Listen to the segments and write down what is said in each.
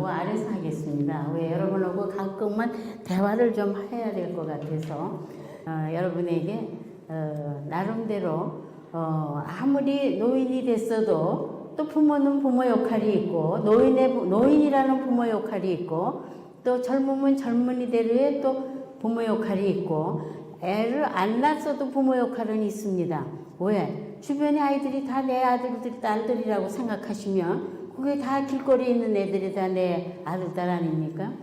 여러분하고 아래서 하겠습니다. 왜 여러분하고 가끔은 대화를 좀 해야 될 것 같아서 여러분에게 나름대로 아무리 노인이 됐어도 또 부모는 부모 역할이 있고 노인이라는 부모 역할이 있고 또 젊으면 젊은이대로의 또 부모 역할이 있고 애를 안 낳았어도 부모 역할은 있습니다. 왜? 주변의 아이들이 다 내 아들들, 딸들이라고 생각하시면 그게 다 길거리에 있는 애들이 다 내 아들, 딸 아닙니까?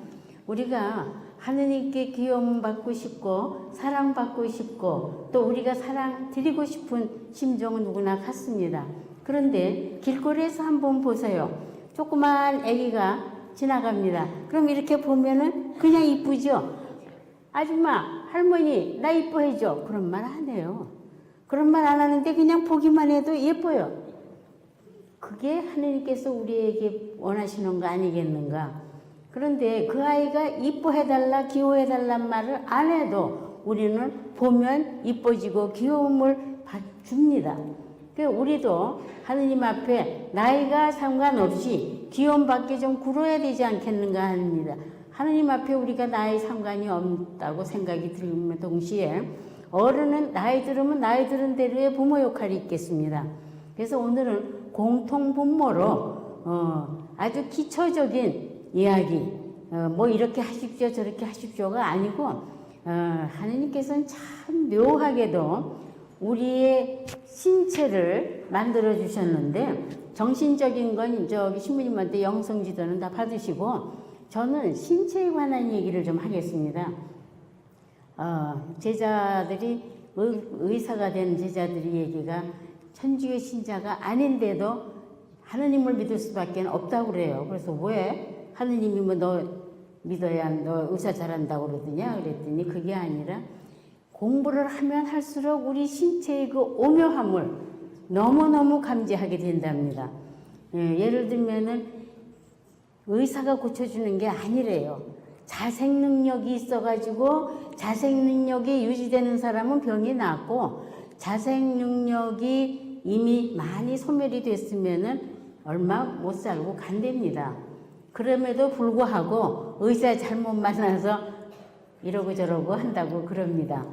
우리가 하느님께 귀여움 받고 싶고 사랑받고 싶고 또 우리가 사랑 드리고 싶은 심정은 누구나 같습니다. 그런데 길거리에서 한번 보세요. 조그만 아기가 지나갑니다. 그럼 이렇게 보면은 그냥 이쁘죠? 아줌마, 할머니, 나 이뻐해줘. 그런 말 안 해요. 그런 말 안 하는데 그냥 보기만 해도 예뻐요. 그게 하느님께서 우리에게 원하시는 거 아니겠는가? 그런데 그 아이가 이뻐해달라, 귀여워해달란 말을 안 해도 우리는 보면 이뻐지고 귀여움을 줍니다. 우리도 하느님 앞에 나이가 상관없이 귀여움밖에 좀 굴어야 되지 않겠는가 합니다. 하느님 앞에 우리가 나이 상관이 없다고 생각이 들면 동시에 어른은 나이 들으면 나이 들은 대로의 부모 역할이 있겠습니다. 그래서 오늘은 공통분모로 아주 기초적인 이야기 뭐 이렇게 하십시오 저렇게 하십시오가 아니고 하느님께서는 참 묘하게도 우리의 신체를 만들어 주셨는데 정신적인 건 저기 신부님한테 영성지도는 다 받으시고 저는 신체에 관한 얘기를 좀 하겠습니다. 제자들이 의사가 된 제자들이 얘기가 천주교 신자가 아닌데도 하느님을 믿을 수밖에 없다고 그래요. 그래서 왜 하느님이 뭐 너 믿어야 너 의사 잘한다고 그러더냐 그랬더니 그게 아니라 공부를 하면 할수록 우리 신체의 그 오묘함을 너무너무 감지하게 된답니다. 예를 들면은 의사가 고쳐주는 게 아니래요. 자생 능력이 있어가지고 자생 능력이 유지되는 사람은 병이 낫고 자생 능력이 이미 많이 소멸이 됐으면은 얼마 못 살고 간답니다. 그럼에도 불구하고 의사 잘못 만나서 이러고 저러고 한다고 그럽니다.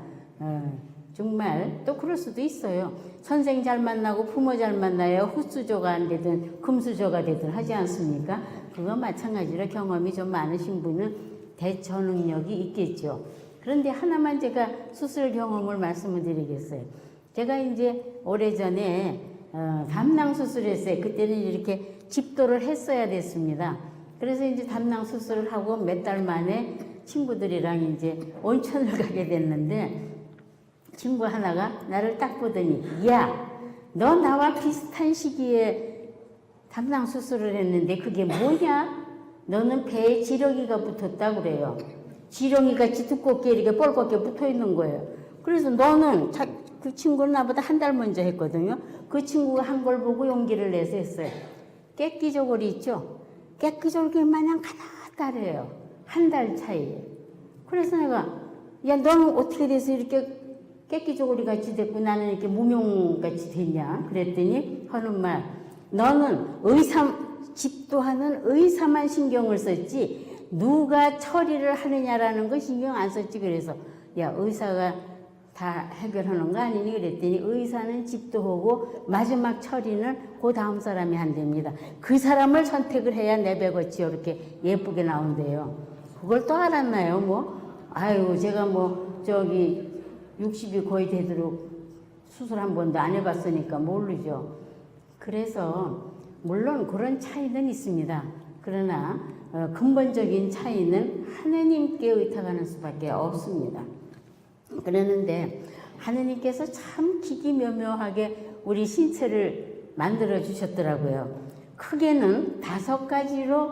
정말 또 그럴 수도 있어요. 선생 잘 만나고 부모 잘 만나야 헛수저가 안 되든 금수저가 되든 하지 않습니까? 그거 마찬가지로 경험이 좀 많으신 분은 대처 능력이 있겠죠. 그런데 하나만 제가 수술 경험을 말씀을 드리겠어요. 제가 이제 오래전에 담낭 수술했어요. 그때는 이렇게 집도를 했어야 됐습니다. 그래서 이제 담낭 수술을 하고 몇 달 만에 친구들이랑 이제 온천을 가게 됐는데 친구 하나가 나를 딱 보더니 야, 너 나와 비슷한 시기에 담낭 수술을 했는데 그게 뭐냐? 너는 배에 지렁이가 붙었다고 그래요. 지렁이 같이 두껍게 이렇게 뻘겋게 붙어 있는 거예요. 그래서 너는 그 친구는 나보다 한 달 먼저 했거든요. 그 친구가 한 걸 보고 용기를 내서 했어요. 깨끼저고리 있죠? 깨끼저고리 마냥 가나다래요. 한 달 차이에. 그래서 내가 야 너는 어떻게 돼서 이렇게 깨끼저고리 같이 됐고 나는 이렇게 무명같이 됐냐 그랬더니 하는 말 너는 집도하는 의사만 신경을 썼지 누가 처리를 하느냐라는 거 신경 안 썼지. 그래서 야 의사가 다 해결하는 거 아니니 그랬더니 의사는 집도하고 마지막 처리는 그 다음 사람이 한답니다. 그 사람을 선택을 해야 내배같이 이렇게 예쁘게 나온대요. 그걸 또 알았나요? 뭐 아유 제가 뭐 저기 60이 거의 되도록 수술 한 번도 안 해봤으니까 모르죠. 그래서 물론 그런 차이는 있습니다. 그러나 근본적인 차이는 하느님께 의탁하는 수밖에 없습니다. 그러는데 하느님께서 참 기기묘묘하게 우리 신체를 만들어 주셨더라고요. 크게는 5가지로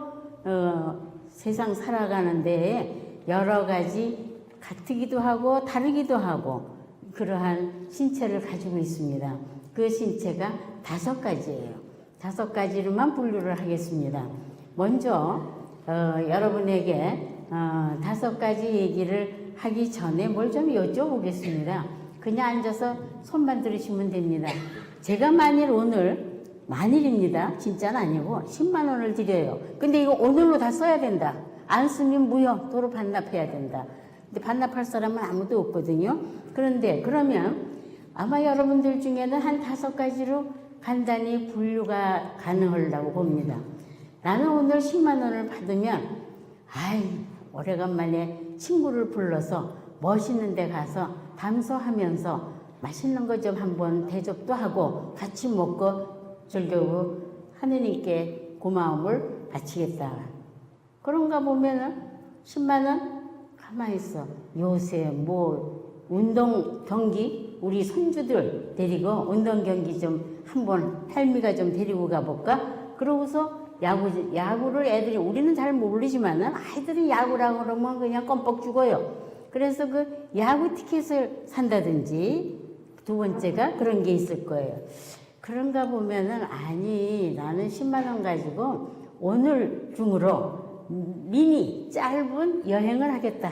세상 살아가는 데에 여러 가지 같기도 하고 다르기도 하고 그러한 신체를 가지고 있습니다. 그 신체가 5가지예요. 5가지로만 분류를 하겠습니다. 먼저 여러분에게 5가지 얘기를 하기 전에 뭘 좀 여쭤보겠습니다. 그냥 앉아서 손만 들으시면 됩니다. 제가 만일 오늘 만일입니다. 진짜는 아니고 10만 원을 드려요. 근데 이거 오늘로 다 써야 된다. 안 쓰면 무효, 도로 반납해야 된다. 근데 반납할 사람은 아무도 없거든요. 그런데 그러면 아마 여러분들 중에는 한 5가지로 간단히 분류가 가능하다고 봅니다. 나는 오늘 10만 원을 받으면 오래간만에 친구를 불러서 멋있는 데 가서 담소하면서 맛있는 거 좀 한번 대접도 하고 같이 먹고 즐기고 하느님께 고마움을 바치겠다. 그런가 보면은 10만 원 가만히 있어. 요새 운동 경기 우리 손주들 데리고 운동 경기 좀 한번 할미가 좀 데리고 가볼까? 그러고서 야구를 애들이 우리는 잘 모르지만은 아이들이 야구라고 그러면 그냥 껌뻑 죽어요. 그래서 그 야구 티켓을 산다든지 두 번째가 그런 게 있을 거예요. 그런가 보면은 아니 나는 10만 원 가지고 오늘 중으로 미니 짧은 여행을 하겠다.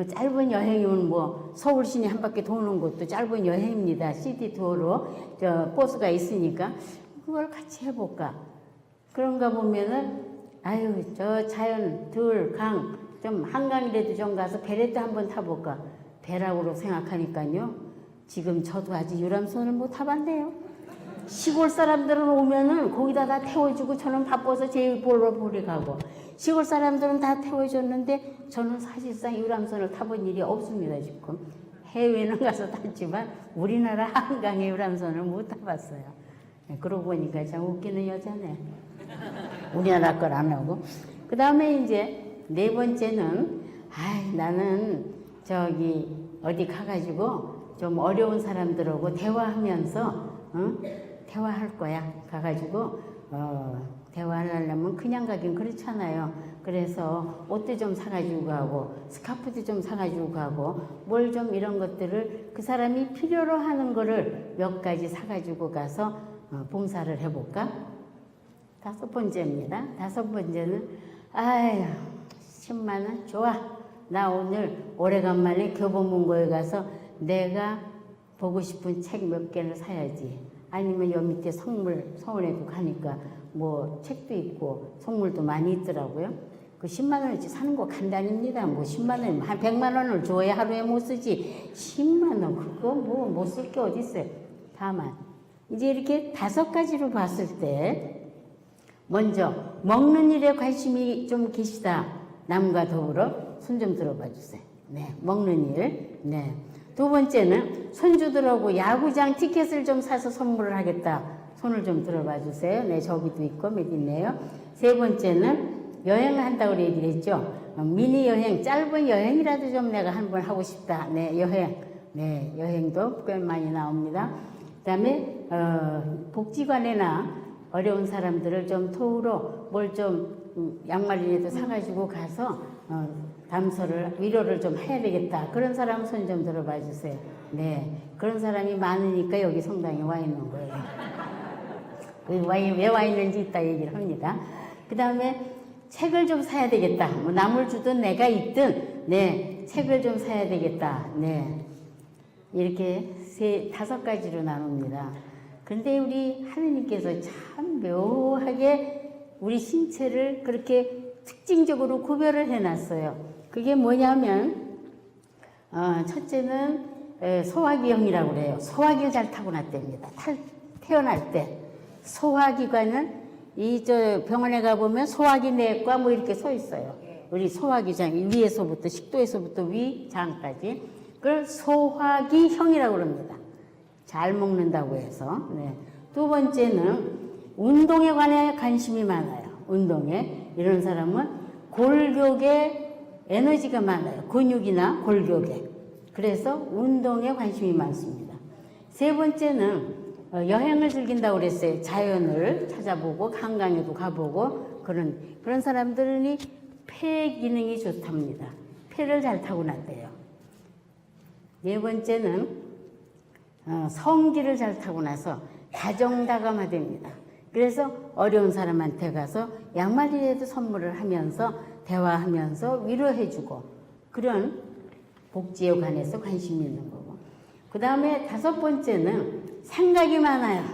짧은 여행이면 서울 시내 한 바퀴 도는 것도 짧은 여행입니다. 시티 투어로 버스가 있으니까 그걸 같이 해볼까. 그런가 보면은 저 자연 강 좀 한강이라도 좀 가서 배라도 한번 타볼까. 배라고 생각하니까요. 지금 저도 아직 유람선을 못 타봤네요. 시골 사람들은 오면은 거기다 다 태워주고 저는 바빠서 제일 보러 가고 시골 사람들은 다 태워줬는데 저는 사실상 유람선을 타본 일이 없습니다. 지금 해외는 가서 탔지만 우리나라 한강의 유람선을 못 타봤어요. 그러고 보니까 참 웃기는 여자네. 우리나라 걸 안 하고. 그 다음에 이제 4번째는 나는 어디 가가지고 좀 어려운 사람들하고 대화하면서 대화할 거야. 가가지고 대화하려면 그냥 가긴 그렇잖아요. 그래서 옷도 좀 사가지고 가고 스카프도 좀 사가지고 가고 뭘 좀 이런 것들을 그 사람이 필요로 하는 거를 몇 가지 사가지고 가서 봉사를 해볼까? 5번째입니다. 5번째는 10만 원 좋아. 나 오늘 오래간만에 교보문고에 가서 내가 보고 싶은 책 몇 개를 사야지. 아니면 여기 밑에 서울에도 가니까 책도 있고 선물도 많이 있더라고요. 그 10만 원어치 사는 거 간단합니다. 10만 원, 한 100만 원을 줘야 하루에 못 쓰지. 10만 원 그거 못 쓸 게 어디 있어요. 다만 이제 이렇게 5가지로 봤을 때 먼저 먹는 일에 관심이 좀 계시다. 남과 더불어 손 좀 들어봐 주세요. 네, 먹는 일. 네. 2번째는 손주들하고 야구장 티켓을 좀 사서 선물을 하겠다. 손을 좀 들어봐 주세요. 네, 저기도 있고 몇 있네요. 3번째는 여행을 한다고 얘기를 했죠. 미니 여행, 짧은 여행이라도 좀 내가 한번 하고 싶다. 네, 여행. 네, 여행도 꽤 많이 나옵니다. 그 다음에 복지관이나 어려운 사람들을 좀 토우로 뭘 좀 양말이라도 사가지고 가서 위로를 좀 해야 되겠다. 그런 사람 손 좀 들어봐 주세요. 네, 그런 사람이 많으니까 여기 성당에 와 있는 거예요. 왜 와 있는지 이따 얘기를 합니다. 그 다음에 책을 좀 사야 되겠다. 남을 주든 내가 있든 네, 책을 좀 사야 되겠다. 네, 이렇게 5가지로 나눕니다. 근데 우리 하느님께서 참 묘하게 우리 신체를 그렇게 특징적으로 구별을 해놨어요. 그게 뭐냐면 첫째는 소화기형이라고 그래요. 소화기를 잘 타고났답니다. 태어날 때 소화기관은 병원에 가보면 소화기 내과 이렇게 서 있어요. 우리 소화기장 위에서부터 식도에서부터 위장까지 그걸 소화기형이라고 그럽니다. 잘 먹는다고 해서. 네. 2번째는 운동에 관해 관심이 많아요. 운동에. 이런 사람은 골격에 에너지가 많아요. 근육이나 골격에. 그래서 운동에 관심이 많습니다. 3번째는 여행을 즐긴다고 그랬어요. 자연을 찾아보고 한강에도 가보고 그런 사람들은 폐 기능이 좋답니다. 폐를 잘 타고났대요. 4번째는 성기를 잘 타고나서 다정다감하답니다. 그래서 어려운 사람한테 가서 양말이라도 선물을 하면서 대화하면서 위로해주고 그런 복지에 관해서 관심이 있는 거고. 그 다음에 5번째는 생각이 많아요.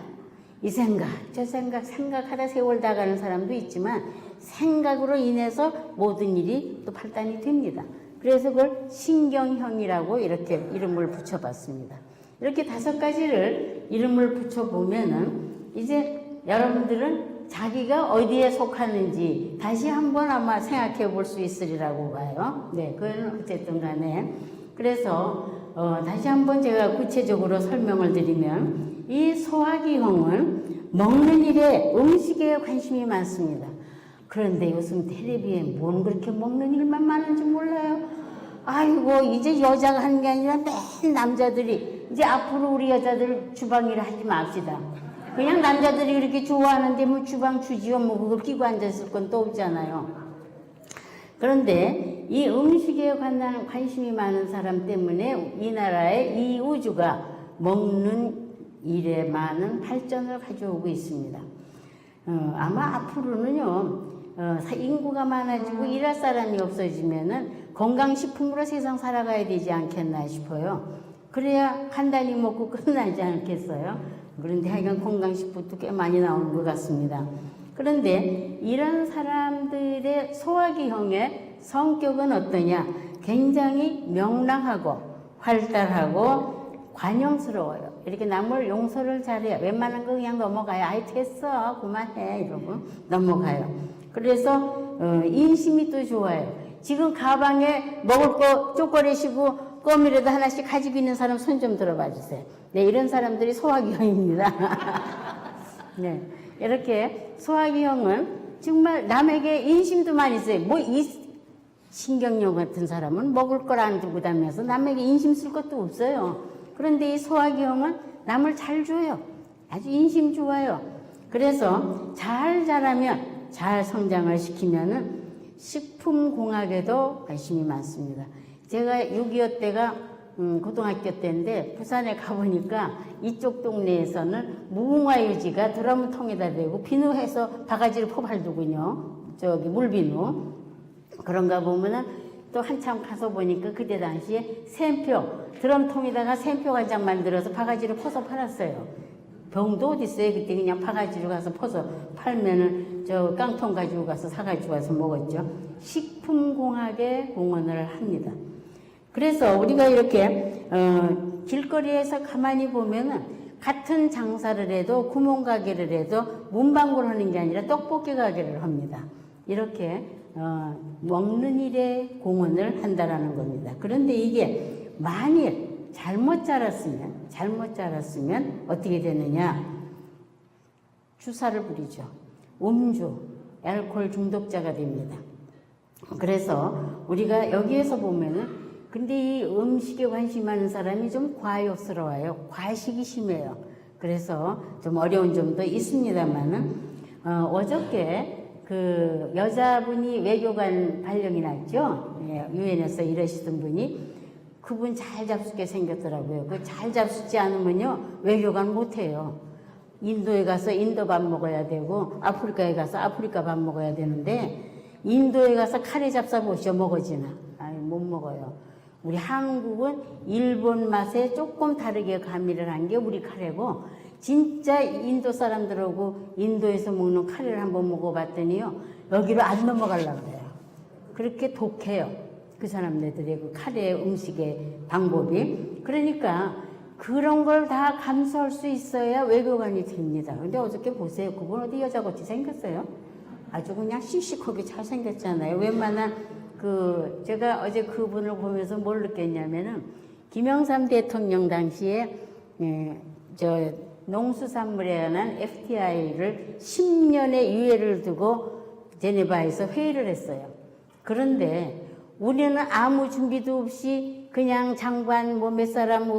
이 생각, 저 생각, 생각하다 세월 다 가는 사람도 있지만 생각으로 인해서 모든 일이 또 발단이 됩니다. 그래서 그걸 신경형이라고 이렇게 이름을 붙여봤습니다. 이렇게 5가지를 이름을 붙여보면은 이제 여러분들은 자기가 어디에 속하는지 다시 한번 아마 생각해 볼 수 있으리라고 봐요. 네, 그건 어쨌든 간에. 그래서 다시 한번 제가 구체적으로 설명을 드리면 이 소화기형은 먹는 일에 음식에 관심이 많습니다. 그런데 요즘 텔레비에 뭔 그렇게 먹는 일만 많은지 몰라요. 아이고 이제 여자가 하는 게 아니라 맨 남자들이 이제 앞으로 우리 여자들 주방 일 하지 맙시다. 그냥 남자들이 그렇게 좋아하는데 뭐 주방 주지요. 뭐 그걸 끼고 앉아있을 건 또 없잖아요. 그런데 이 음식에 관심이 많은 사람 때문에 이 나라의 이 우주가 먹는 일에 많은 발전을 가져오고 있습니다. 아마 앞으로는요, 인구가 많아지고 일할 사람이 없어지면은 건강식품으로 세상 살아가야 되지 않겠나 싶어요. 그래야 간단히 먹고 끝나지 않겠어요? 그런데 하여간 건강식품도 꽤 많이 나오는 것 같습니다. 그런데 이런 사람들의 소화기형의 성격은 어떠냐? 굉장히 명랑하고 활달하고 관용스러워요. 이렇게 남을 용서를 잘해요. 웬만한 거 그냥 넘어가요. 아이 됐어 그만해 이러고 넘어가요. 그래서 인심이 또 좋아요. 지금 가방에 먹을 거 쪼꼬리시고 껌이라도 하나씩 가지고 있는 사람 손 좀 들어봐 주세요. 네, 이런 사람들이 소화기형입니다. 네, 이렇게 소화기형은 정말 남에게 인심도 많이 있어요. 뭐 이 신경용 같은 사람은 먹을 걸 안 두고 다니면서 남에게 인심 쓸 것도 없어요. 그런데 이 소화기형은 남을 잘 줘요. 아주 인심 좋아요. 그래서 잘 자라면 잘 성장을 시키면은 식품공학에도 관심이 많습니다. 제가 6.25 때가 고등학교 때인데 부산에 가보니까 이쪽 동네에서는 무궁화 유지가 드럼통에다 대고 비누해서 바가지를 퍼발두군요. 저기 물비누. 그런가 보면은 또 한참 가서 보니까 그때 당시에 샘표, 드럼통에다가 샘표 한 장 만들어서 바가지를 퍼서 팔았어요. 병도 어디 있어요? 그때 그냥 바가지로 가서 퍼서 팔면은 저 깡통 가지고 가서 사가지고 와서 먹었죠. 식품공학에 공헌을 합니다. 그래서 우리가 이렇게 길거리에서 가만히 보면은 같은 장사를 해도 구멍가게를 해도 문방구를 하는 게 아니라 떡볶이 가게를 합니다. 이렇게 먹는 일에 공헌을 한다라는 겁니다. 그런데 이게 만일 잘못 자랐으면 어떻게 되느냐? 주사를 부리죠. 음주, 알코올 중독자가 됩니다. 그래서 우리가 여기에서 보면은 근데 이 음식에 관심 많은 사람이 좀 과욕스러워요. 과식이 심해요. 그래서 좀 어려운 점도 있습니다만은 어저께 그 여자분이 외교관 발령이 났죠. 유엔에서 일하시던 분이 그분 잘 잡수게 생겼더라고요. 그 잘 잡수지 않으면요 외교관 못해요. 인도에 가서 인도 밥 먹어야 되고 아프리카에 가서 아프리카 밥 먹어야 되는데 인도에 가서 카레 잡사 보시오 먹어지나? 아니 못 먹어요. 우리 한국은 일본 맛에 조금 다르게 가미를 한 게 우리 카레고 진짜 인도 사람들하고 인도에서 먹는 카레를 한번 먹어봤더니요 여기로 안 넘어가려고 그래요. 그렇게 독해요. 그 사람들의 그 카레 음식의 방법이. 그러니까 그런 걸 다 감수할 수 있어야 외교관이 됩니다. 근데 어저께 보세요. 그분 어디 여자같이 생겼어요? 아주 그냥 씩씩하게 잘 생겼잖아요. 웬만한 제가 어제 그분을 보면서 뭘 느꼈냐면은 김영삼 대통령 당시에 농수산물에 관한 FTA를 10년의 유예를 두고 제네바에서 회의를 했어요. 그런데 우리는 아무 준비도 없이 그냥 장관 몇 사람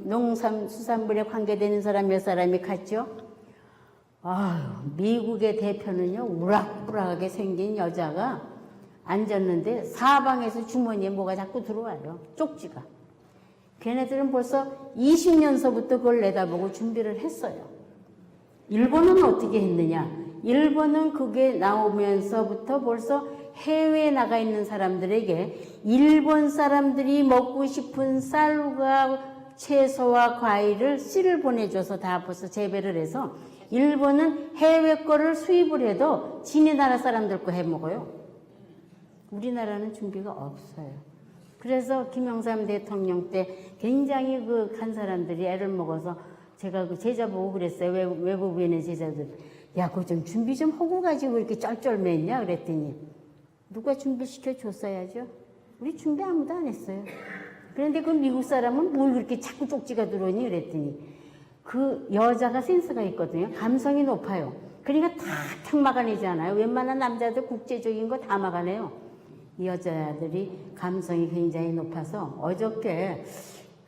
농수산물에 관계되는 사람 몇 사람이 갔죠. 미국의 대표는요 우락부락하게 생긴 여자가 앉았는데 사방에서 주머니에 뭐가 자꾸 들어와요. 쪽지가. 걔네들은 벌써 20년서부터 그걸 내다보고 준비를 했어요. 일본은 어떻게 했느냐? 일본은 그게 나오면서부터 벌써 해외에 나가 있는 사람들에게 일본 사람들이 먹고 싶은 쌀과 채소와 과일을 씨를 보내줘서 다 벌써 재배를 해서 일본은 해외 거를 수입을 해도 지네 나라 사람들 거 해먹어요. 우리나라는 준비가 없어요. 그래서 김영삼 대통령 때 굉장히 그 간 사람들이 애를 먹어서 제가 그 제자 보고 그랬어요. 외국에 있는 제자들. 야, 그거 좀 준비 좀 하고 가지고 이렇게 쩔쩔맸냐? 그랬더니 누가 준비시켜 줬어야죠. 우리 준비 아무도 안 했어요. 그런데 그 미국 사람은 뭘 그렇게 자꾸 쪽지가 들어오니? 그랬더니 그 여자가 센스가 있거든요. 감성이 높아요. 그러니까 탁탁 막아내잖아요. 웬만한 남자들 국제적인 거 다 막아내요. 이 여자들이 감성이 굉장히 높아서 어저께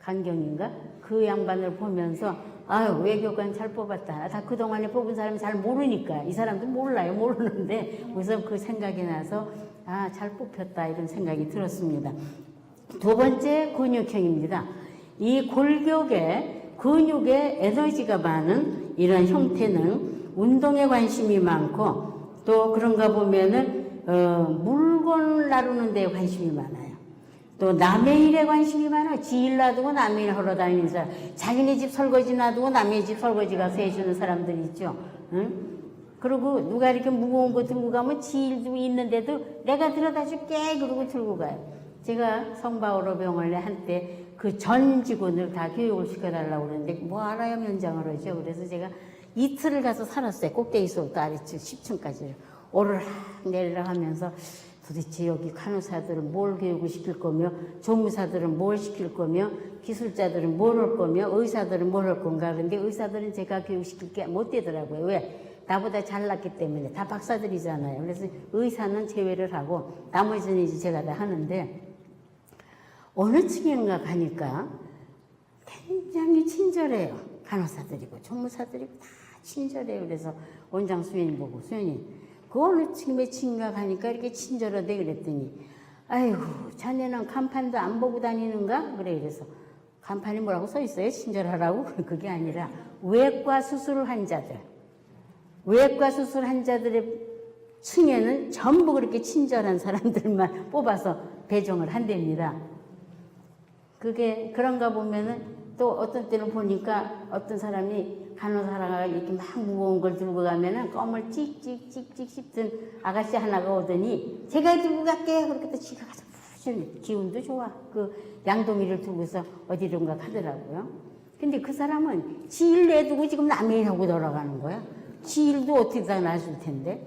강경인가? 그 양반을 보면서 아유, 외교관 잘 뽑았다. 다 그동안에 뽑은 사람이 잘 모르니까. 이 사람도 몰라요. 모르는데 우선 그 생각이 나서 아, 잘 뽑혔다. 이런 생각이 들었습니다. 두 번째, 근육형입니다. 이 골격에 근육에 에너지가 많은 이런 형태는 운동에 관심이 많고 또 그런가 보면은 물건을 나르는 데 관심이 많아요. 또 남의 일에 관심이 많아요. 지 일 놔두고 남의 일 하러 다니는 사람. 자기네 집 설거지 놔두고 남의 집 설거지 가서 해주는 사람들 있죠. 응? 그리고 누가 이렇게 무거운 거 들고 가면 지 일도 있는데도 내가 들어다 줄게 그러고 들고 가요. 제가 성바오로 병원에 한때 그 전 직원을 다 교육을 시켜달라고 그러는데 뭐 알아야 면장을 하죠. 그래서 제가 이틀을 가서 살았어요. 꼭대기서부터 아래쪽 10층까지 오르락 내리락 하면서 도대체 여기 간호사들은 뭘 교육을 시킬 거며 조무사들은 뭘 시킬 거며 기술자들은 뭘 할 거며 의사들은 뭘 할 건가. 그런데 의사들은 제가 교육시킬 게 못 되더라고요. 왜? 나보다 잘났기 때문에 다 박사들이잖아요. 그래서 의사는 제외를 하고 나머지는 이제 제가 다 하는데 어느 층인가 가니까 굉장히 친절해요. 간호사들이고 조무사들이고 다 친절해요. 그래서 원장 수연이 보고 수연이 그 어느 층인가 가니까 이렇게 친절하대 그랬더니 아이고 자네는 간판도 안 보고 다니는가? 그래 그래서 간판이 뭐라고 써 있어요? 친절하라고? 그게 아니라 외과 수술 환자들 외과 수술 환자들의 층에는 전부 그렇게 친절한 사람들만 뽑아서 배정을 한답니다. 그게 그런가 보면은 또 어떤 때는 보니까 어떤 사람이 간호사가 이렇게 막 무거운 걸 들고 가면은 껌을 찍찍찍찍 씹던 아가씨 하나가 오더니 제가 들고 갈게. 그렇게 또 지가 가서 푸신 기운도 좋아. 그 양동이를 들고서 어디론가 가더라고요. 근데 그 사람은 지 일 내두고 지금 남의 일하고 돌아가는 거야. 지 일도 어떻게 다 놔줄 텐데.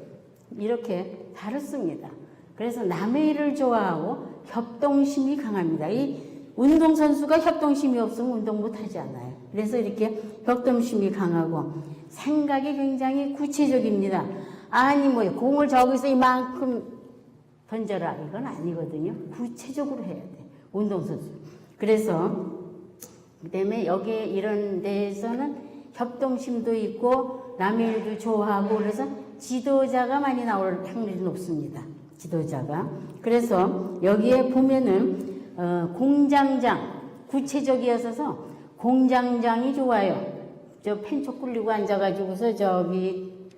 이렇게 다릅습니다. 그래서 남의 일을 좋아하고 협동심이 강합니다. 이 운동선수가 협동심이 없으면 운동 못하지 않아요. 그래서 이렇게 협동심이 강하고 생각이 굉장히 구체적입니다. 아니 뭐 공을 저기서 이만큼 던져라 이건 아니거든요. 구체적으로 해야 돼. 운동선수. 그래서 그다음에 여기에 이런 데에서는 협동심도 있고 남의 일도 좋아하고 그래서 지도자가 많이 나올 확률이 높습니다. 지도자가. 그래서 여기에 보면은 공장장 구체적이어서 공장장이 좋아요. 저 펜촉 굴리고 앉아가지고서 저기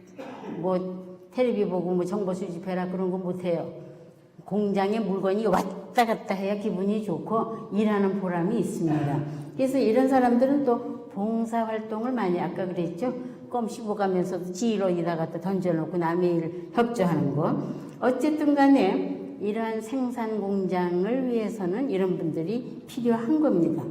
뭐 텔레비 보고 뭐 정보 수집해라 그런 거 못해요. 공장에 물건이 왔다 갔다 해야 기분이 좋고 일하는 보람이 있습니다. 그래서 이런 사람들은 또 봉사활동을 많이 아까 그랬죠. 껌 씹어가면서도 지일 어디다 갖다 던져놓고 남의 일 협조하는 거. 어쨌든 간에 이러한 생산 공장을 위해서는 이런 분들이 필요한 겁니다.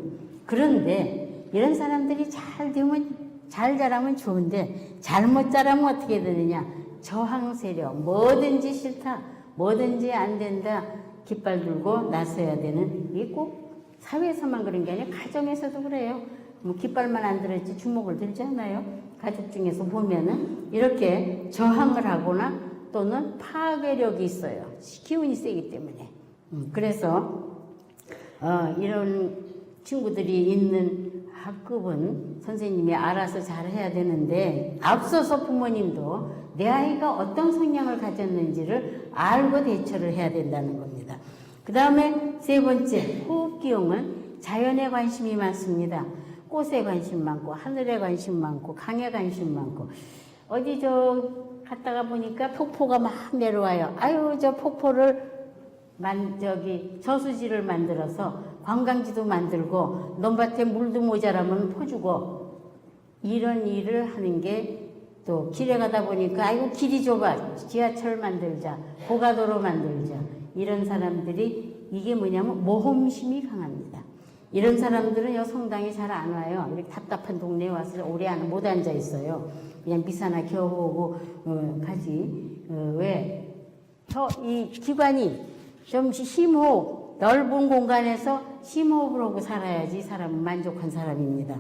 그런데 이런 사람들이 잘 되면 잘 자라면 좋은데 잘못 자라면 어떻게 되느냐? 저항 세력, 뭐든지 싫다, 뭐든지 안 된다, 깃발 들고 나서야 되는 이게 꼭 사회에서만 그런 게 아니라 가정에서도 그래요. 뭐 깃발만 안 들었지 주먹을 들지 않아요. 가족 중에서 보면은 이렇게 저항을 하거나 또는 파괴력이 있어요. 기운이 세기 때문에. 그래서 이런 친구들이 있는 학급은 선생님이 알아서 잘 해야 되는데 앞서서 부모님도 내 아이가 어떤 성향을 가졌는지를 알고 대처를 해야 된다는 겁니다. 그 다음에 세 번째, 호흡기용은 자연에 관심이 많습니다. 꽃에 관심 많고 하늘에 관심 많고 강에 관심 많고 어디 갔다가 보니까 폭포가 막 내려와요. 아유 저 폭포를 저수지를 만들어서 관광지도 만들고 논밭에 물도 모자라면 퍼주고 이런 일을 하는 게 또 길에 가다 보니까 아이고 길이 좁아 지하철 만들자 고가도로 만들자 이런 사람들이 이게 뭐냐면 모험심이 강합니다. 이런 사람들은 여 성당에 잘 안 와요. 이렇게 답답한 동네에 와서 오래 못 앉아 있어요. 그냥 미사나 겨우고 가지. 왜? 이 기관이 좀 심호흡, 넓은 공간에서 심호흡을 하고 살아야지 사람은 만족한 사람입니다.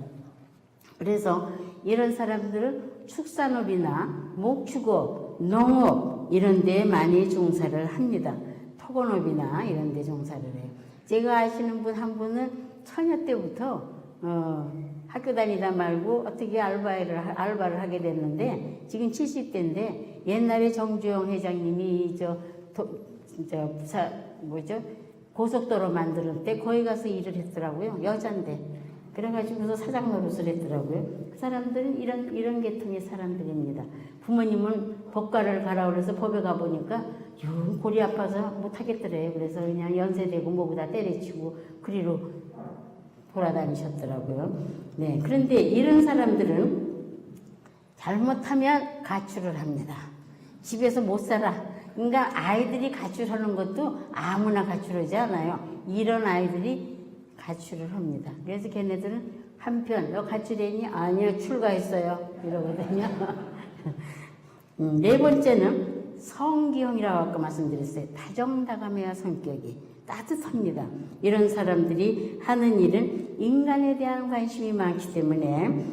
그래서 이런 사람들은 축산업이나 목축업, 농업 이런 데에 많이 종사를 합니다. 토건업이나 이런 데 종사를 해요. 제가 아시는 분 한 분은 처녀 때부터 학교 다니다 말고 어떻게 알바를 하게 됐는데 지금 70대인데 옛날에 정주영 회장님이 고속도로 만들 때 거기 가서 일을 했더라고요. 여잔데. 그래가지고서 사장 노릇을 했더라고요. 그 사람들은 이런 계통의 사람들입니다. 부모님은 법과를 가라 그래서 법에 가보니까 골이 아파서 못하겠더래요. 그래서 그냥 연세대고 뭐고 다 때려치고 그리로 돌아다니셨더라고요. 네, 그런데 이런 사람들은 잘못하면 가출을 합니다. 집에서 못 살아. 그러니까 아이들이 가출하는 것도 아무나 가출하지 않아요. 이런 아이들이 가출을 합니다. 그래서 걔네들은 한편 너 가출했니? 아니요 출가했어요 이러거든요. 네 번째는 성기형이라고 아까 말씀드렸어요. 다정다감해야 성격이 따뜻합니다. 이런 사람들이 하는 일은 인간에 대한 관심이 많기 때문에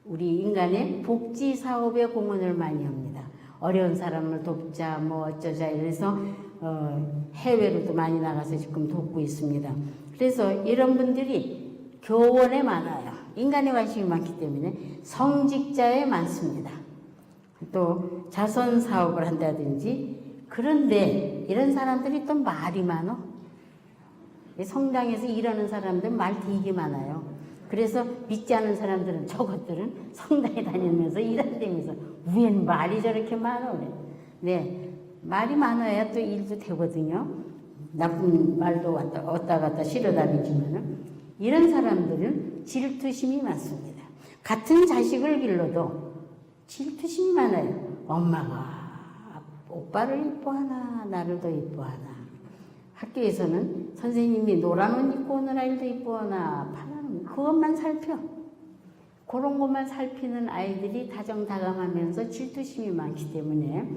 우리 인간의 복지 사업에 공헌을 많이 합니다. 어려운 사람을 돕자 뭐 어쩌자 이래서 해외로도 많이 나가서 지금 돕고 있습니다. 그래서 이런 분들이 교원에 많아요. 인간에 관심이 많기 때문에 성직자에 많습니다. 또 자선 사업을 한다든지 그런데 이런 사람들이 또 말이 많어. 성당에서 일하는 사람들은 말 되게 많아요. 그래서 믿지 않은 사람들은 저것들은 성당에 다니면서 일한다면서 웬 말이 저렇게 많아 그래. 네. 말이 많아야 또 일도 되거든요. 나쁜 말도 왔다 갔다 실어다니지만은 이런 사람들은 질투심이 많습니다. 같은 자식을 길러도 질투심이 많아요. 엄마가 오빠를 이뻐하나 나를 더 이뻐하나. 학교에서는 선생님이 노란 옷 입고 오는 아이도 이뻐하나 파란 그것만 살펴. 그런 것만 살피는 아이들이 다정다감하면서 질투심이 많기 때문에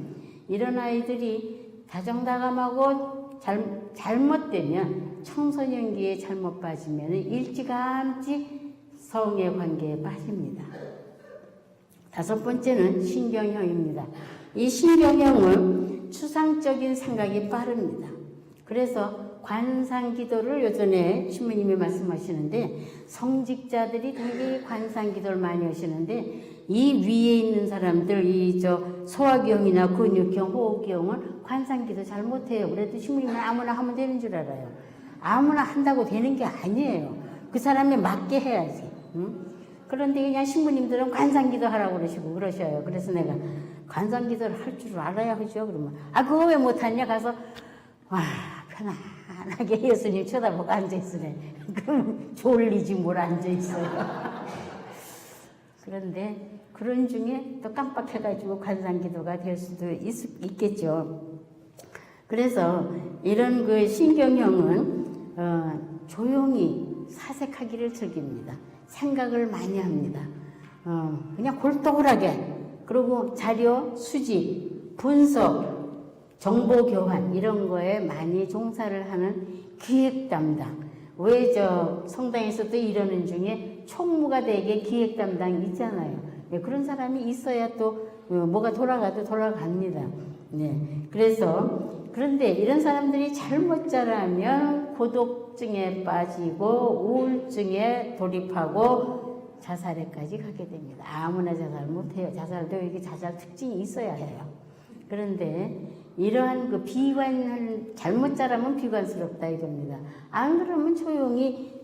이런 아이들이 다정다감하고 잘못되면 청소년기에 잘못 빠지면 일찌감치 성의 관계에 빠집니다. 다섯 번째는 신경형입니다. 이 신경형은 추상적인 생각이 빠릅니다. 그래서 관상기도를 요전에 신부님이 말씀하시는데 성직자들이 되게 관상기도를 많이 하시는데 이 위에 있는 사람들 소화기형이나 근육형, 호흡기형은 관상기도 잘 못해요. 그래도 신부님은 아무나 하면 되는 줄 알아요. 아무나 한다고 되는 게 아니에요. 그 사람에 맞게 해야지. 응? 그런데 그냥 신부님들은 관상기도 하라고 그러셔요. 그래서 내가 관상기도를 할 줄 알아야 하죠. 그러면 그거 왜 못하냐 가서 편안하게 예수님 쳐다보고 앉아있으래. 그럼 졸리지 뭘 앉아있어요. 그런데 그런 중에 또 깜빡해가지고 관상기도가 될 수도 있겠죠. 그래서 이런 그 신경형은 조용히 사색하기를 즐깁니다. 생각을 많이 합니다. 그냥 골똘하게 그리고 자료 수집, 분석, 정보 교환 이런 거에 많이 종사를 하는 기획 담당. 왜 성당에서도 이러는 중에 총무가 되게 기획 담당이 있잖아요. 네, 그런 사람이 있어야 또 뭐가 돌아가도 돌아갑니다. 네, 그런데 이런 사람들이 잘못 자라면 고독증에 빠지고 우울증에 돌입하고 자살에까지 가게 됩니다. 아무나 자살 못해요. 자살도 이게 자살 특징이 있어야 해요. 그런데 이러한 잘못 자라면 비관스럽다 이겁니다. 안 그러면 조용히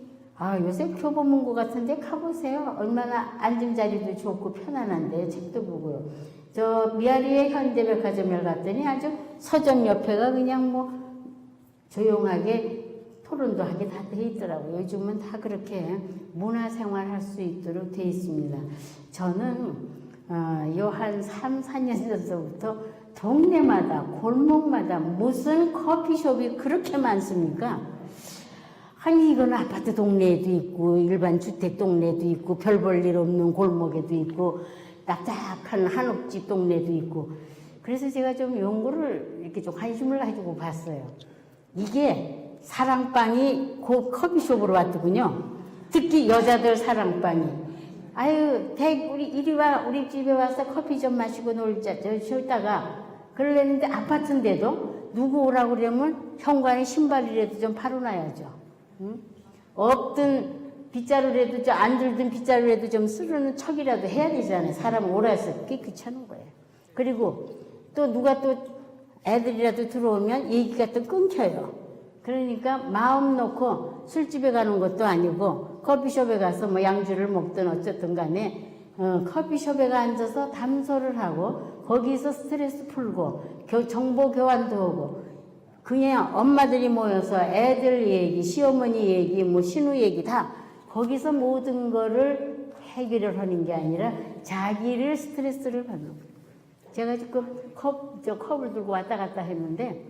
요새 교보문고 같은데 가보세요. 얼마나 앉은 자리도 좋고 편안한데 책도 보고요. 미아리의 현대백화점에 갔더니 아주 서점 옆에가 그냥 조용하게 토론도 하게 다 돼 있더라고요. 요즘은 다 그렇게 문화생활 할 수 있도록 돼 있습니다. 저는 요한 3, 4년 전서부터 동네마다 골목마다 무슨 커피숍이 그렇게 많습니까? 아니 이건 아파트 동네에도 있고 일반 주택 동네도 있고 별 볼 일 없는 골목에도 있고 딱딱한 한옥집 동네도 있고 그래서 제가 좀 연구를 이렇게 좀 관심을 가지고 봤어요. 이게 사랑방이 그 커피숍으로 왔더군요. 특히 여자들 사랑방이. 아유, 우리 이리 와, 우리 집에 와서 커피 좀 마시고 놀자, 쉬다가 그러려는데 아파트인데도 누구 오라고 그러면 현관에 신발이라도 좀 팔아놔야죠. 응? 없든 빗자루라도 안 들든 빗자루라도 좀 쓰는 척이라도 해야 되잖아요. 사람 오라서 그게 귀찮은 거예요. 그리고 또 누가 또 애들이라도 들어오면 얘기가 또 끊겨요. 그러니까 마음 놓고 술집에 가는 것도 아니고 커피숍에 가서 뭐 양주를 먹든 어쨌든 간에 커피숍에 앉아서 담소를 하고 거기서 스트레스 풀고 정보 교환도 하고 그냥 엄마들이 모여서 애들 얘기, 시어머니 얘기, 뭐 신우 얘기 다 거기서 모든 거를 해결을 하는 게 아니라 자기를 스트레스를 받는 거예요. 제가 지금 컵을 들고 왔다 갔다 했는데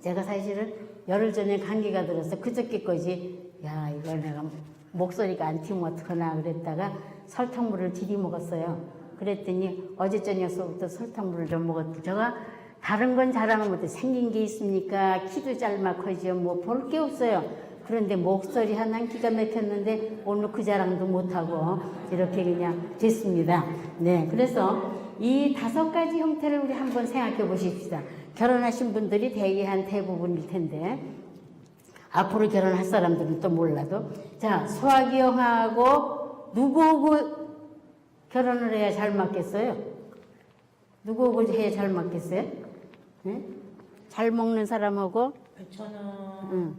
제가 사실은 열흘 전에 감기가 들어서 그저께까지 야 이거 내가 목소리가 안 튀면 어떡하나 그랬다가 설탕물을 들이 먹었어요. 그랬더니 어제 저녁서부터 설탕물을 좀 먹었더니 제가 다른 건 잘하는 못해 생긴 게 있습니까? 키도 짤막하지요. 뭐 볼 게 없어요. 그런데 목소리 하나는 기가 막혔는데 오늘 그 자랑도 못하고 이렇게 그냥 됐습니다. 네, 그래서 이 5가지 형태를 우리 한번 생각해 보십시다. 결혼하신 분들이 대부분일 텐데 앞으로 결혼할 사람들은 또 몰라도 자 소화기 형하고 누구하고 결혼을 해야 잘 맞겠어요? 누구하고 해야 잘 맞겠어요? 네? 잘 먹는 사람하고 저는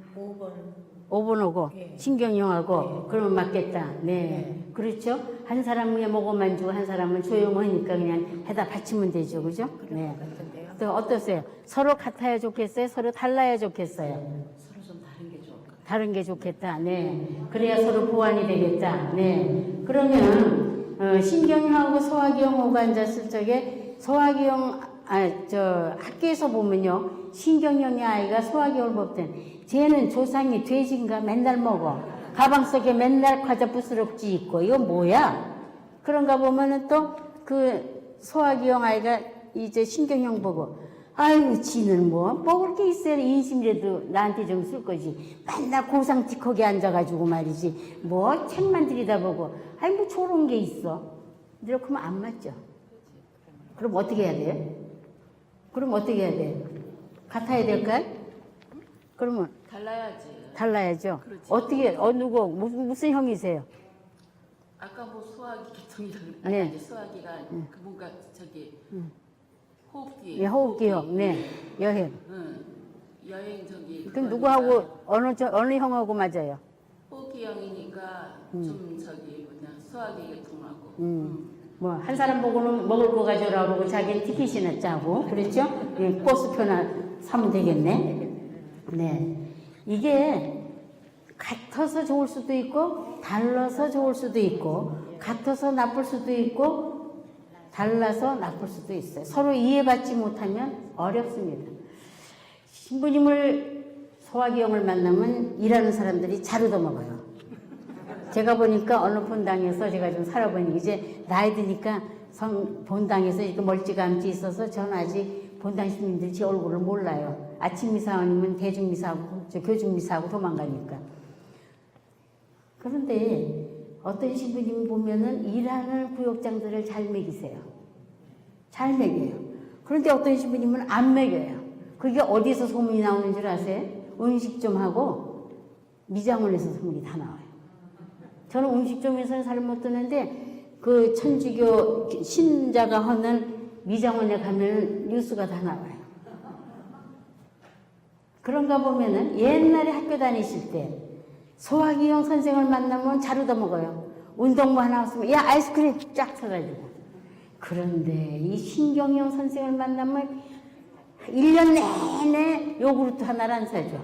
5번하고 예. 신경영하고 예. 그러면 맞겠다. 네. 그렇죠? 한 사람은 그냥 먹어만 주고 한 사람은 조용하니까 그냥 해다 바치면 되죠. 그죠? 네. 같은데요. 또 어떠세요? 서로 같아야 좋겠어요? 서로 달라야 좋겠어요? 서로 좀 다른 게 좋을 것 같아요. 다른 게 좋겠다. 네. 그래야 서로 보완이 되겠다. 네. 그러면 신경영하고 소화기형하고 앉았을 적에 소화기형 학교에서 보면요. 신경영의 아이가 소화기형을 뽑던 쟤는 조상이 돼지인가 맨날 먹어. 가방 속에 맨날 과자 부스럭지 있고 이거 뭐야? 그런가 보면은 또 그 소화기형 아이가 이제 신경형 보고 아유 지는 뭐 먹을 게 있어야 인심이라도 나한테 좀 쓸 거지. 맨날 고상틱하게 앉아가지고 말이지. 뭐 책만 들여다보고 아니 뭐 저런 게 있어. 이렇게 하면 안 맞죠. 그럼 어떻게 해야 돼요? 그럼 어떻게 해야 돼요? 같아야 될까요? 그러면 달라야지. 달라야죠. 그렇지. 어떻게 누구 무슨 형이세요? 아까 뭐 소화기 계통이라고 네. 소화기가 그 뭔가 저기 호흡기. 예, 호흡기형. 네. 여행. 응. 여행 저기. 그럼 그거니까 누구하고 어느 형하고 맞아요? 호흡기형이니까 좀 저기 뭐냐 소화기 계통하고. 뭐 한 사람 보고는 먹을 거 가져라 그러고 자기는 티켓이나 짜고 그렇죠? 예, 버스표나 사면 되겠네. 네. 이게 같아서 좋을 수도 있고 달라서 좋을 수도 있고 같아서 나쁠 수도 있고 달라서 나쁠 수도 있어요. 서로 이해받지 못하면 어렵습니다. 신부님을 소화기형을 만나면 일하는 사람들이 잘 얻어먹어요. 제가 보니까 어느 본당에서 제가 좀 살아보니 이제 나이 드니까 본당에서 이렇게 멀찌감치 있어서 저는 아직 본당 신님들이 제 얼굴을 몰라요. 아침 미사 아니면 대중미사하고 교중미사하고 도망가니까. 그런데 어떤 신부님 보면은 일하는 구역장들을 잘 먹이세요. 잘 먹여요. 그런데 어떤 신부님은 안 먹여요. 그게 어디서 소문이 나오는 줄 아세요? 음식점하고 미장원에서 소문이 다 나와요. 저는 음식점에서는 잘 못 듣는데 그 천주교 신자가 하는 미장원에 가면 뉴스가 다 나와요. 그런가 보면은 옛날에 학교 다니실 때 소화기형 선생을 만나면 잘 얻어먹어요. 운동부 하나 왔으면 야 아이스크림 쫙 사가지고. 그런데 이 신경형 선생을 만나면 1년 내내 요구르트 하나를 안 사줘.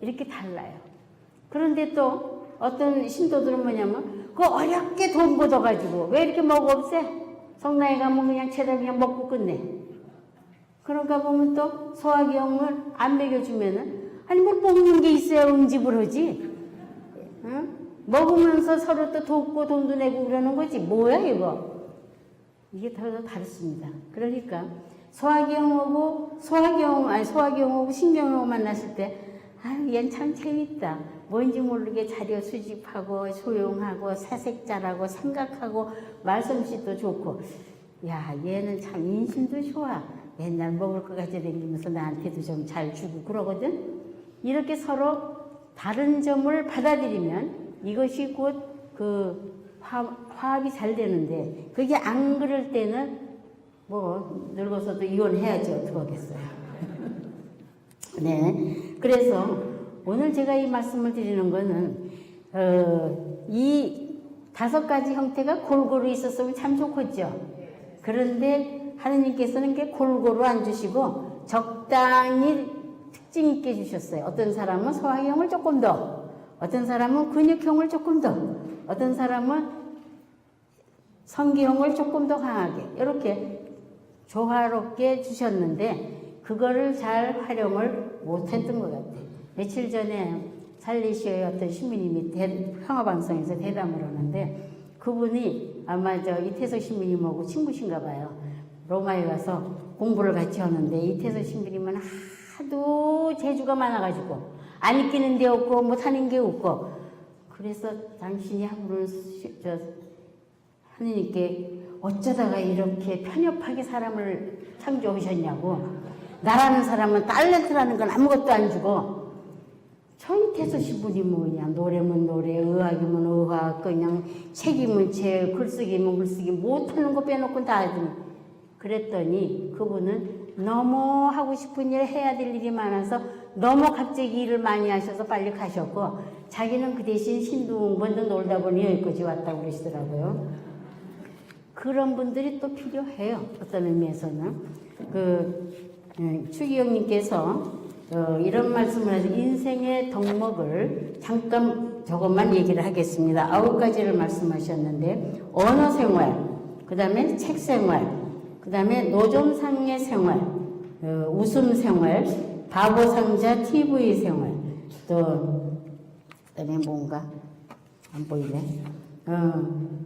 이렇게 달라요. 그런데 또 어떤 신도들은 뭐냐면 그 어렵게 돈 걷어가지고 왜 이렇게 먹어 없애? 성당에 가면 그냥 제대로 그냥 먹고 끝내. 그런가 보면 또 소화기형을 안 먹여주면은 아니 뭘 먹는 게 있어야 응집을 하지. 응? 먹으면서 서로 또 돕고 돈도 내고 그러는 거지. 뭐야 이거? 이게 다 다릅니다. 그러니까 소화기형하고 신경하고 만났을 때 아유 얘는 참 재밌다. 뭔지 모르게 자료 수집하고 소용하고 사색자라고 생각하고 말솜씨도 좋고 야 얘는 참 인심도 좋아. 맨날 먹을 거 가져다니면서 나한테도 좀 잘 주고 그러거든. 이렇게 서로 다른 점을 받아들이면 이것이 곧 그 화합이 잘 되는데 그게 안 그럴 때는 뭐 늙어서도 이혼해야지 어떡하겠어요. 네, 그래서 오늘 제가 이 말씀을 드리는 거는 이 5가지 형태가 골고루 있었으면 참 좋겠죠. 그런데 하느님께서는 게 골고루 안 주시고 적당히 특징 있게 주셨어요. 어떤 사람은 소화형을 조금 더, 어떤 사람은 근육형을 조금 더, 어떤 사람은 성기형을 조금 더 강하게 이렇게 조화롭게 주셨는데 그거를 잘 활용을 못했던 것 같아요. 며칠 전에 살리시오의 어떤 신부님이 평화방송에서 대담을 하는데 그분이 아마 이태석 신부님하고 친구신가 봐요. 로마에 가서 공부를 같이 하는데 이태석 신부님은 하도 재주가 많아가지고 안 익히는 데 없고 못하는 게 없고 그래서 당신이 한번 하느님께 어쩌다가 이렇게 편협하게 사람을 창조하셨냐고 나라는 사람은 탤런트라는 건 아무것도 안 주고 이태석 신부님이 뭐냐 노래면 노래 의학이면 의학 그냥 책이면 책 글쓰기면 글쓰기 못하는 거 빼놓고 다 하더니 그랬더니 그분은 너무 하고 싶은 일 해야 될 일이 많아서 너무 갑자기 일을 많이 하셔서 빨리 가셨고 자기는 그 대신 신동번도 놀다 보니 여기까지 왔다고 그러시더라고요. 그런 분들이 또 필요해요. 어떤 의미에서는 추기영님께서 이런 말씀을 해서 인생의 덕목을 잠깐 저것만 얘기를 하겠습니다. 9가지를 말씀하셨는데 언어 생활, 그 다음에 책 생활, 그 다음에 노점상의 생활, 웃음 생활, 바보상자 TV 생활, 또 그다음에 뭔가 안 보이네.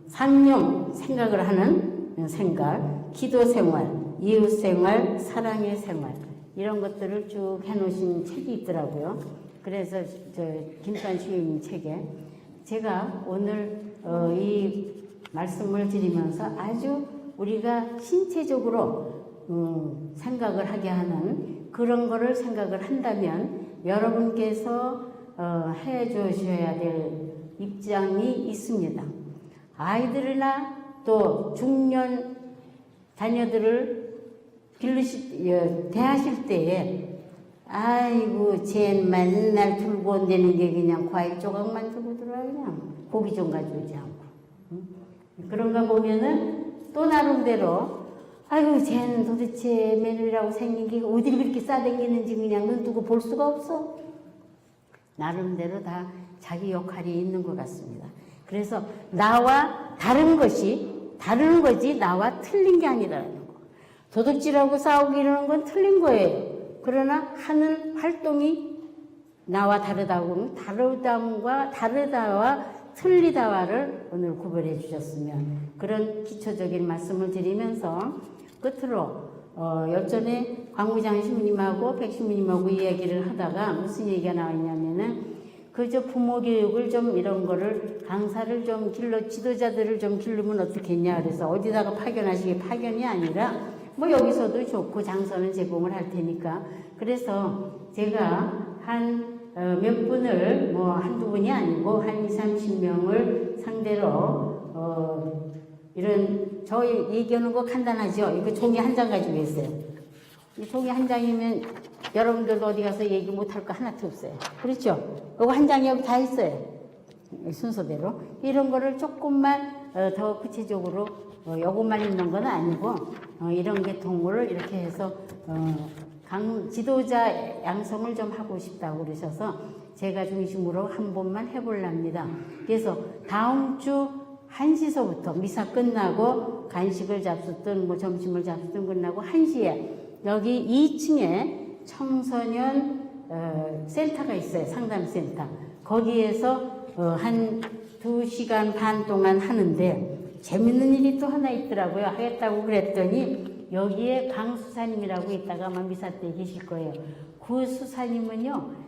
상용 생각을 하는 생각, 기도 생활, 이웃 생활, 사랑의 생활 이런 것들을 쭉 해놓으신 책이 있더라고요. 그래서 김수환 주임 책에 제가 오늘 이 말씀을 드리면서 아주 우리가 신체적으로 생각을 하게 하는 그런 거를 생각을 한다면 여러분께서 해 주셔야 될 입장이 있습니다. 아이들이나 또 중년 자녀들을 대하실 때에 아이고 쟤 맨날 들고 온다는 게 그냥 과일 조각만 들고 들어와 그냥 고기 좀 가져오지 않고 그런가 보면은 또 나름대로 아이고 쟤는 도대체 며느리라고 생긴 게 어디를 그렇게 싸댕기는지 그냥 눈 뜨고 볼 수가 없어. 나름대로 다 자기 역할이 있는 것 같습니다. 그래서 나와 다른 것이 다른 거지 나와 틀린 게 아니라는 거. 도둑질하고 싸우기 이러는 건 틀린 거예요. 그러나 하는 활동이 나와 다르다고 다르다와 틀리다와를 오늘 구별해 주셨으면 그런 기초적인 말씀을 드리면서 끝으로 열전에 광무장 신부님하고 백신부님하고 이야기를 하다가 무슨 얘기가 나왔냐면은 그저 부모 교육을 좀 이런 거를 강사를 좀 지도자들을 좀 기르면 어떻겠냐 그래서 어디다가 파견하시게 파견이 아니라 뭐 여기서도 좋고 장소는 제공을 할 테니까 그래서 제가 한 몇 분을 뭐 한두 분이 아니고 한 20-30명을 상대로 이런 저 얘기하는 거 간단하죠. 이거 종이 한 장 가지고 있어요. 이 종이 한 장이면 여러분들도 어디 가서 얘기 못할 거 하나도 없어요. 그렇죠? 그거 한 장이 여기 다 있어요. 순서대로 이런 거를 조금만 더 구체적으로 요것만 있는 건 아니고 이런 게 통보를 이렇게 해서 지도자 양성을 좀 하고 싶다고 그러셔서 제가 중심으로 한 번만 해볼랍니다. 그래서 다음 주 1시서부터 미사 끝나고 간식을 잡수든 뭐 점심을 잡수든 끝나고 1시에 여기 2층에 청소년 센터가 있어요. 상담센터. 거기에서 한 2시간 반 동안 하는데 재밌는 일이 또 하나 있더라고요. 하겠다고 그랬더니 여기에 강 수사님이라고 있다가 아마 미사 때 계실 거예요. 그 수사님은요,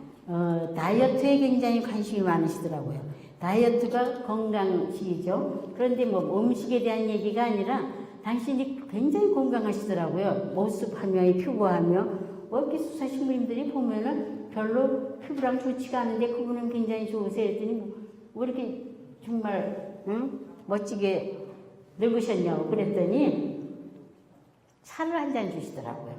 다이어트에 굉장히 관심이 많으시더라고요. 다이어트가 건강식이죠. 그런데 뭐 음식에 대한 얘기가 아니라 당신이 굉장히 건강하시더라고요. 모습하며 피부하며 뭐 이렇게 수사 신부님들이 보면은 별로 피부랑 좋지가 않은데 그분은 굉장히 좋으세요. 했더니 뭐 이렇게 정말 멋지게 늙으셨냐고 그랬더니 차를 한 잔 주시더라고요.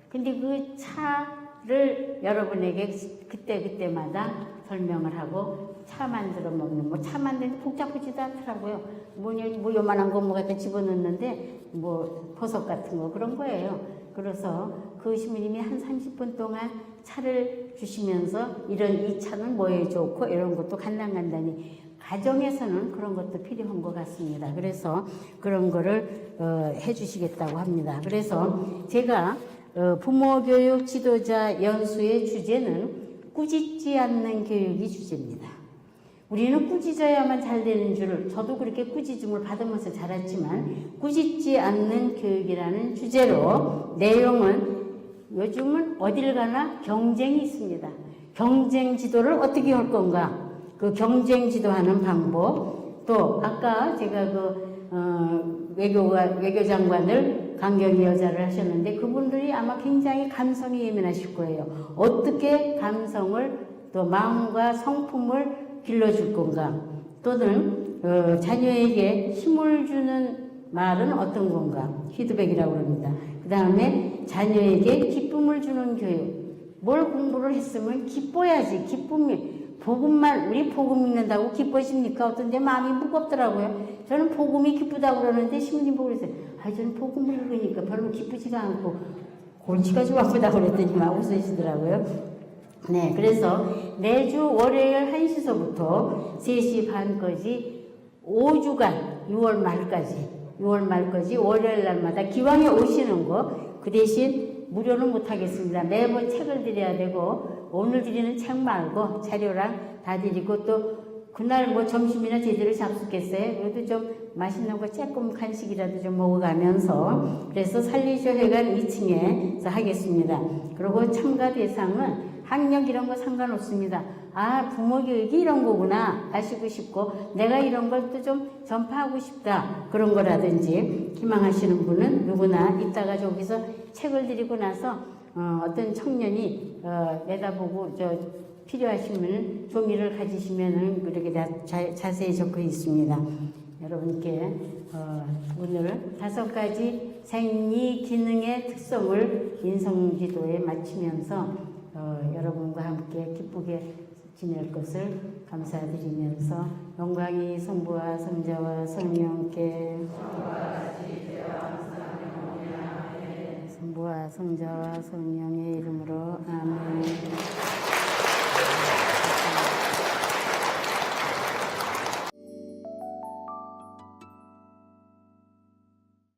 근데 그 차를 여러분에게 그때마다 설명을 하고 차 만들어 먹는 뭐 차 만드는 복잡하지도 않더라고요. 뭐 요만한 거 뭐 갖다 집어넣는데 뭐 버섯 같은 거 그런 거예요. 그래서 그 시민님이 한 30분 동안 차를 주시면서 이 차는 뭐에 좋고 이런 것도 간단간단히 가정에서는 그런 것도 필요한 것 같습니다. 그래서 그런 거를 해주시겠다고 합니다. 그래서 제가 부모교육 지도자 연수의 주제는 꾸짖지 않는 교육이 주제입니다. 우리는 꾸짖어야만 잘 되는 줄을 저도 그렇게 꾸짖음을 받으면서 자랐지만 꾸짖지 않는 교육이라는 주제로 내용은 요즘은 어딜 가나 경쟁이 있습니다. 경쟁 지도를 어떻게 할 건가? 그 경쟁 지도하는 방법, 또 아까 제가 외교장관을 강경희 여자를 하셨는데 그분들이 아마 굉장히 감성이 예민하실 거예요. 어떻게 감성을 또 마음과 성품을 길러줄 건가? 또는 자녀에게 힘을 주는 말은 어떤 건가? 피드백이라고 합니다. 그 다음에 자녀에게 기쁨을 주는 교육. 뭘 공부를 했으면 기뻐야지. 기쁨이 복음만 우리 복음 읽는다고 기뻐집니까? 어떤 데 마음이 무겁더라고요. 저는 복음이 기쁘다고 그러는데 신부님 보고 그랬어요. 저는 복음을 읽으니까 별로 기쁘지가 않고 골치가 좀 아프다고 그랬더니 막 웃으시더라고요. 네, 그래서 매주 월요일 1시서부터 3시 반까지 5주간 6월 말까지 월요일 날마다 기왕에 오시는 거 그 대신 무료는 못하겠습니다. 매번 책을 드려야 되고 오늘 드리는 책 말고 자료랑 다 드리고 또 그날 뭐 점심이나 제대로 잡수겠어요. 그래도 좀 맛있는 거 조금 간식이라도 좀 먹어가면서 그래서 산리교회관 2층에서 하겠습니다. 그리고 참가 대상은 학력 이런 거 상관없습니다. 부모교육이 이런 거구나 아시고 싶고 내가 이런 걸 또 좀 전파하고 싶다 그런 거라든지 희망하시는 분은 누구나 이따가 저기서 책을 드리고 나서 어떤 청년이 내다보고 필요하시면 종이를 가지시면은 그렇게 자세히 적혀 있습니다. 여러분께 오늘 5가지 생리 기능의 특성을 인성지도에 맞추면서 여러분과 함께 기쁘게 지낼 것을 감사드리면서 영광이 성부와 성자와 성령께 성부와 성자와 성령의 이름으로 아멘.